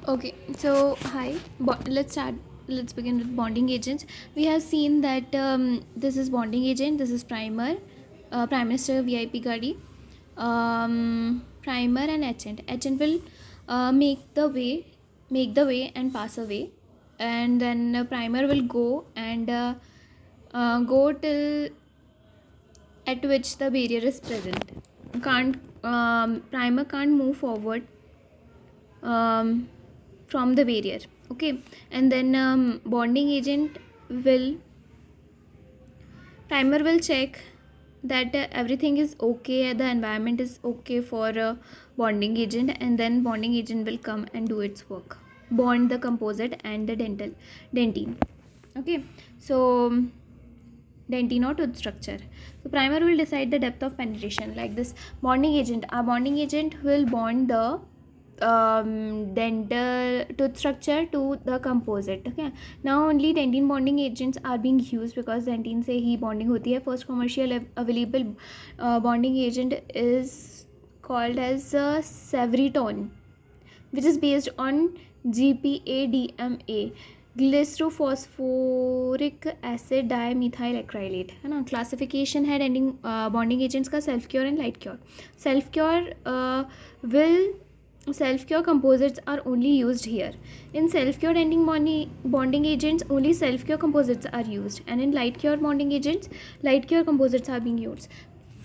Okay, so hi. Let's start. Let's begin with bonding agents. We have seen that this is bonding agent. This is primer, Prime Minister VIP Gadi, primer and agent. Agent will make the way and pass away, and then primer will go and go till at which the barrier is present. Can't Primer can't move forward um, from the barrier. Okay, and then bonding agent will primer will check that everything is okay, the environment is okay for bonding agent, and then bonding agent will come and do its work, bond the composite and the dentine. Okay, so dentine or tooth structure. So primer will decide the depth of penetration. Like this bonding agent, our bonding agent will bond the dental tooth structure to the composite. Okay, now only dentine bonding agents are being used because dentine से ही bonding होती है. First commercial available bonding agent is called as Sevritone, which is based on GPADMA, glycerophosphoric acid dimethyl acrylate, है ना. Classification है dentin bonding agents का: self cure and light cure. Self cure composites are only used here. In self cure denting bonding agents, only self cure composites are used, and in light cure bonding agents, light cure composites are being used.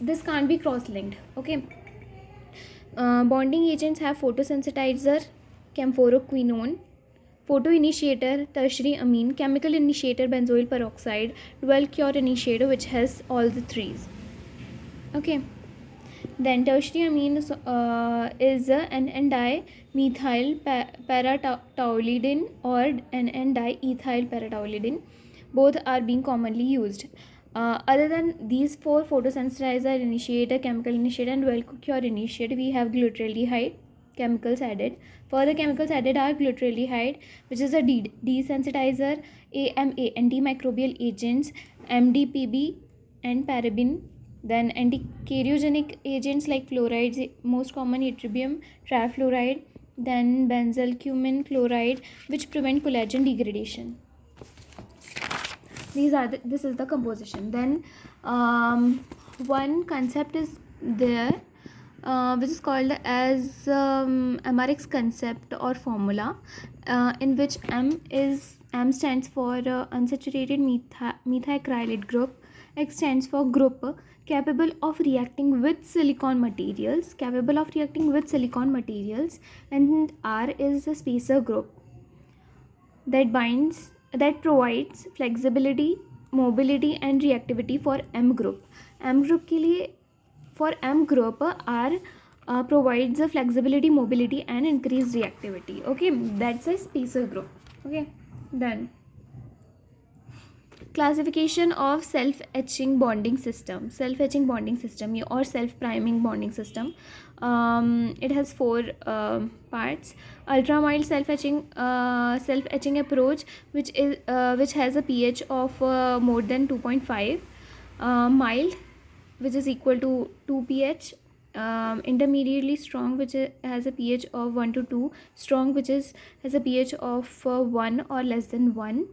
This can't be cross linked. Okay, bonding agents have photosensitizer, camphoroquinone, photoinitiator, tertiary amine, chemical initiator, benzoyl peroxide, dual cure initiator, which has all the threes. Okay, then tertiary amine is NN-dimethyl paratoluidine or NN-diethyl paratoluidine. Both are being commonly used. Other than these four: photosensitizer, initiator, chemical initiator, and dual cure initiator, we have glutaraldehyde chemicals added. Further chemicals added are glutaraldehyde, which is a desensitizer, AMA, antimicrobial agents, MDPB, and paraben. Then antichoriogenic agents like fluorides, most common ytterbium trifluoride, then benzalcumin chloride, which prevent collagen degradation. This is the composition. Then one concept is there which is called as Amarix concept or formula, in which M stands for unsaturated methacrylate group, X stands for group capable of reacting with silicon materials, and R is the spacer group that provides flexibility, mobility and reactivity for M group. For M group, R provides a flexibility, mobility and increased reactivity. Okay, that's a spacer group. Okay, then classification of self-etching bonding system or self-priming bonding system. It has four parts: ultra mild self-etching approach, which has a pH of more than 2.5, mild, which is equal to 2 pH, intermediately strong, which has a pH of 1 to 2, strong, which has a pH of 1 or less than 1,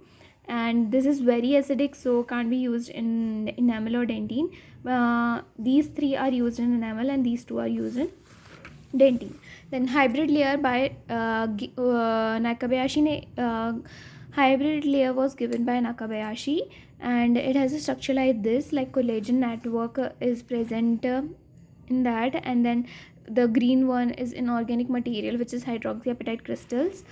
and this is very acidic, so can't be used in enamel or dentine. These three are used in enamel and these two are used in dentine. Then hybrid layer by Nakabayashi hybrid layer was given by Nakabayashi, and it has a structure like this, like collagen network is present in that, and then the green one is inorganic material, which is hydroxyapatite crystals.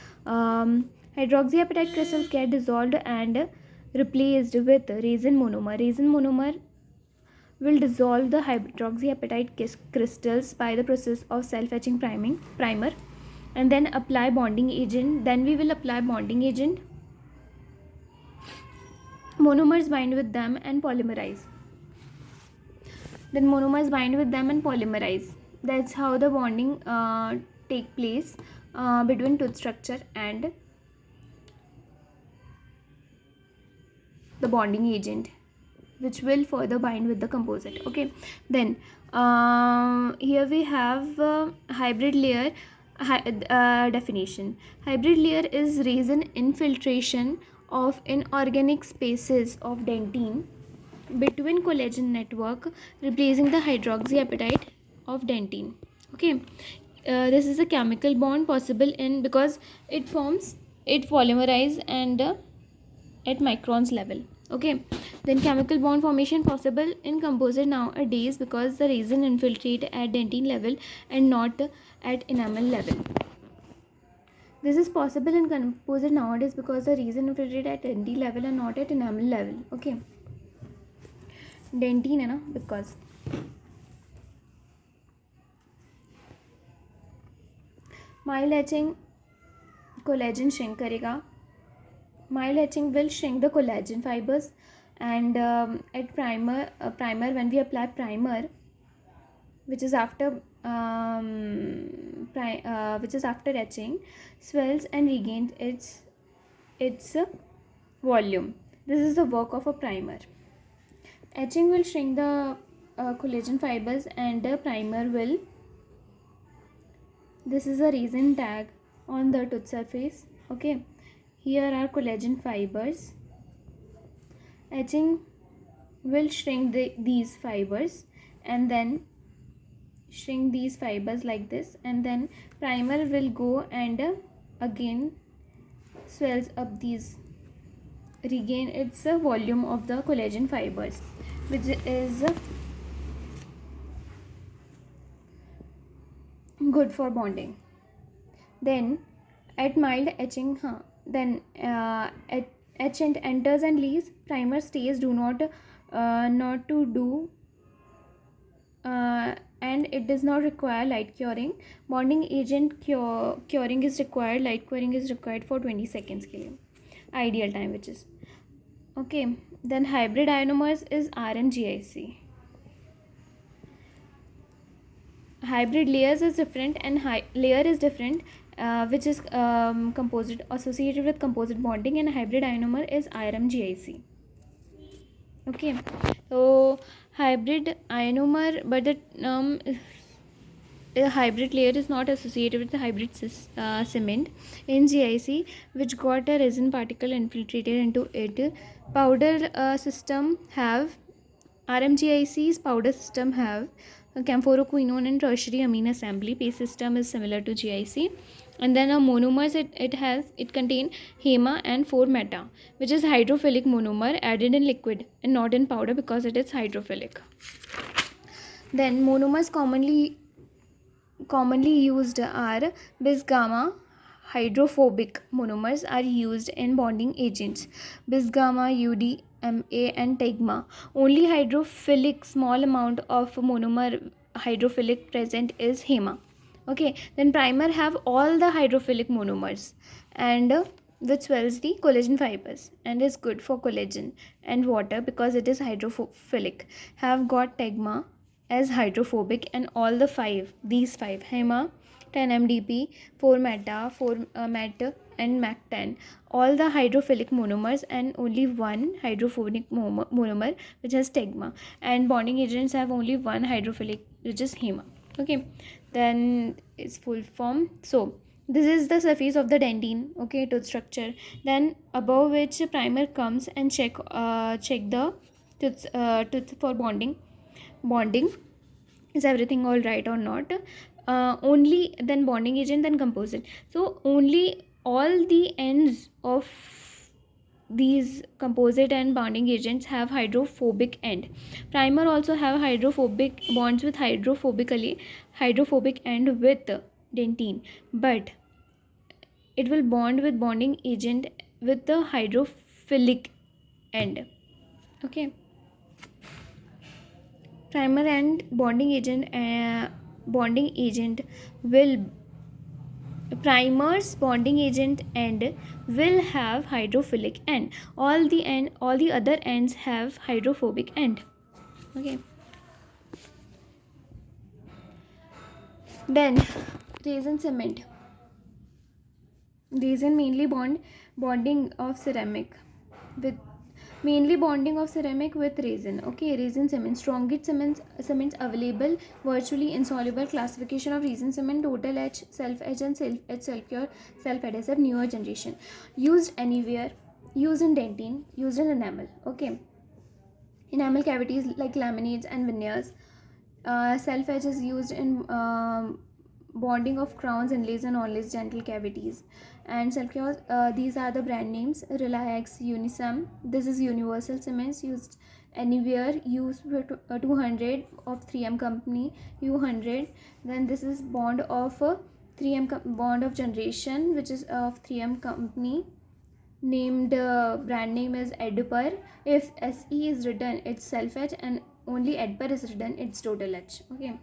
Hydroxyapatite crystals get dissolved and replaced with resin monomer. Resin monomer will dissolve the hydroxyapatite crystals by the process of self-etching primer, and then apply bonding agent. Then we will apply bonding agent. Monomers bind with them and polymerize. That's how the bonding take place between tooth structure and the bonding agent, which will further bind with the composite. Okay, then here we have hybrid layer. Definition. Hybrid layer is resin infiltration of inorganic spaces of dentine between collagen network, replacing the hydroxyapatite of dentine. Okay, this is a chemical bond possible in because it polymerize and at microns level. Okay, then chemical bond formation possible in composite nowadays because the resin infiltrate at dentine level and not at enamel level. This is possible in composite nowadays because the resin infiltrate at dentine level and not at enamel level. Okay, dentine है ना because mild etching collagen shrink करेगा. Mild etching will shrink the collagen fibers, and at primer when we apply primer, which is after etching, swells and regains its volume. This is the work of a primer. Etching will shrink the collagen fibers, and the primer will. This is a resin tag on the tooth surface. Okay, here are collagen fibers. Etching will shrink these fibers and then shrink these fibers like this, and then primer will go and again swells up these, regain its volume of the collagen fibers, which is good for bonding. Then at mild etching, then etchant enters and leaves, primer stays, do not to do and it does not require light curing. Bonding agent curing is required. Light curing is required for 20 seconds के लिए, ideal time which is. Okay, then hybrid ionomers is RMGIC. Hybrid layers is different, and layer is different, which is composite associated with composite bonding, and hybrid ionomer is RMGIC. Okay, so hybrid ionomer, but the hybrid layer is not associated with the hybrid cement in GIC, which got a resin particle infiltrated into it. Powder system have RMGIC's powder system have camphoroquinone and tertiary amine assembly. Paste system is similar to GIC. And then monomers, it contain HEMA and 4-meta, which is hydrophilic monomer added in liquid and not in powder because it is hydrophilic. Then monomers commonly used are bis gamma. Hydrophobic monomers are used in bonding agents. Bis gamma, UDMA and tegma. Only hydrophilic small amount of monomer hydrophilic present is HEMA. Okay, then primer have all the hydrophilic monomers, and which swells the collagen fibers and is good for collagen and water because it is hydrophilic. Have got tegma as hydrophobic, and all these five HEMA, 10-MDP, 4-meta, 4-met and MAC10, all the hydrophilic monomers, and only one hydrophobic monomer which has tegma, and bonding agents have only one hydrophilic which is HEMA. Okay, then its full form. So this is the surface of the dentine, okay, tooth structure. Then above which primer comes and check the tooth for bonding. Is everything all right or not? Only then bonding agent, then composite. So only all the ends of these composite and bonding agents have hydrophobic end. Primer also have hydrophobic bonds with hydrophobic end with dentine, but it will bond with bonding agent with the hydrophilic end. Okay, primer and bonding agent will primer's bonding agent end will have hydrophilic end. All the other ends have hydrophobic end. Okay, then resin cement. Resin mainly bonding of ceramic with Mainly bonding of ceramic with resin. Okay, resin cement, strongest cements available, virtually insoluble. Classification of resin cement: total etch, self etch, and self etch, self cure, self adhesive. Newer generation, used anywhere, used in dentine, used in enamel. Okay, enamel cavities like laminates and veneers. Self edge is used in bonding of crowns, inlays, and onlays, dental cavities. And self cures, these are the brand names: Relax, Unisum. This is universal cements, used anywhere, used for 200 of 3M company, U100. Then this is bond of 3M bond of generation, which is of 3M company. Named brand name is Edper. If SE is written, it's self edge, and only Edper is written, it's total edge. Okay.